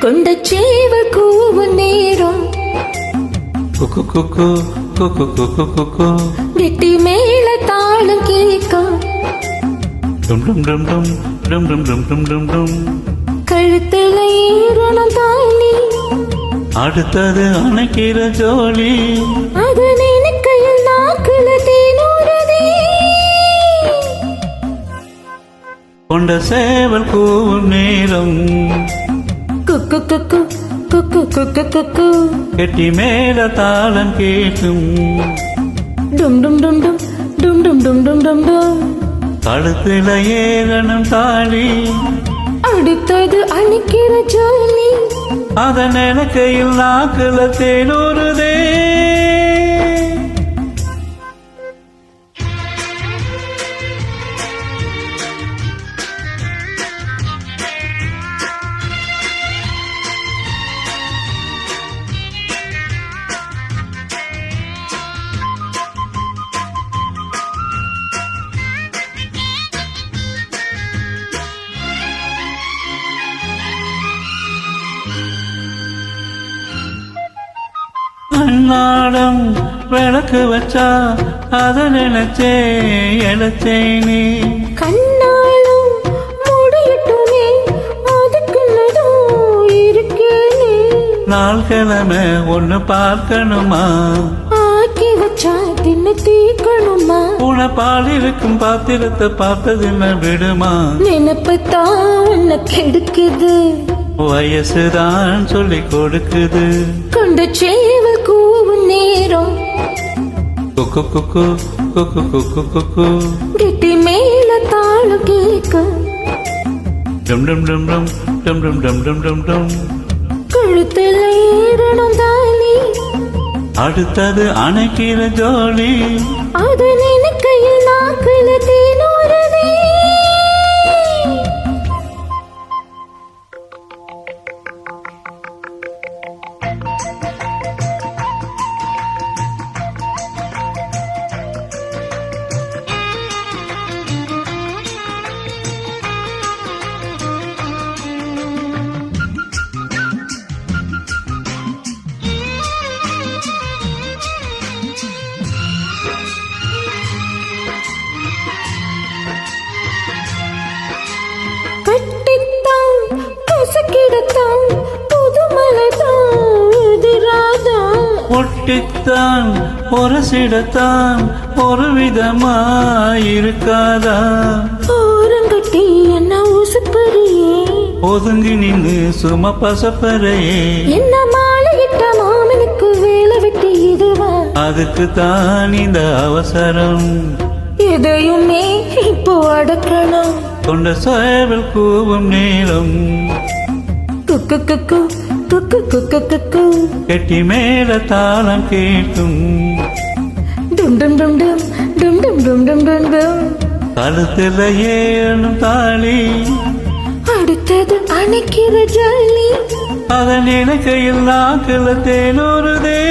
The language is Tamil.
கொண்ட சேவல் கூவும் நேரம் குக்கு குக்கு குக்கு குக்கு குக்கு வெட்டி மேல தாளம் கேட்கும் டும் டும் டும் டும் டும் டும் டும் டும் டும் டும் கழுத்துல ஏறணும் தாலி அடுத்தது அணைக்கிற ஜோலி அது நினைக்கையில் நாக்குல தேனூறுதே கொண்ட சேவல் கூவும் நேரம் குக்கு குக்கு குக்கு குக்கு குக்கு கெட்டி மேல தாளம் கேட்கும் டும் டும் டும் டும் டும் டும் டும் டும் டும் டும் கழுத்துல ஏறணும் தாலி அடுத்தது அணைக்கிற ஜோலி அத நினைக்கையில் நாக்குல தேனூறுதே அன்னாடம் விளக்கு வச்சா அத நினைச்சே இழைச்சேனே கண்ணாலும் மூடிட்டுமே அதுக்குள்ளதும் இருக்கேனே நாள் கிழமை ஒண்ணு பார்க்கணுமா ஆக்கி வச்சா தின்னு தீக்கணுமா உனப்பால் இருக்கும் பாத்திரத்தை பார்த்ததுன்னு விடுமா நினைப்புத்தான் உன்னை கெடுக்குது வயசுதான் சொல்லி கொடுக்குது கொண்ட சேவல் கூவும் நேரம் குக்கு குக்கு குக்கு குக்கு குக்கு கெட்டி மேல தாளம் கேட்கும் டும் டும் டும் டும் டும் டும் டும் டும் டும் டும் கழுத்துல ஏறணும் தாலி அடுத்தது அணைக்கிற ஜோலி அது நினைக்கையில் நாக்குல தேனூறுதே கட்டித்தான் கசக்கிடத்தான் புதுமலைதான் எதிராதான் ஒட்டித்தான் ஒரசிடத்தான் ஒரு விதமாயிருக்காதா ஓரங்கட்டி என்ன உசுப்பறியே ஒதுங்கி நின்று சும பசப்பறையே என்ன மாலையிட்ட மாமனுக்கு வேலை வெட்டி இதுவா அதுக்கு தான் இந்த அவசரம் எதையுமே இப்போ அடக்கணும் கொண்ட சேவல் கூவும் நேரம் குக்கு குக்கு குக்கு குக்கு குக்கு கெட்டி மேல தாளம் கேட்கும் டும் டும் டும் டும் டும் டும் டும் டும் டும் டும் கழுத்துல ஏறணும் தாலி அடுத்தது அணைக்கிற ஜல்லி அதன் இலக்கையில் நாக்குல தேனூறுதே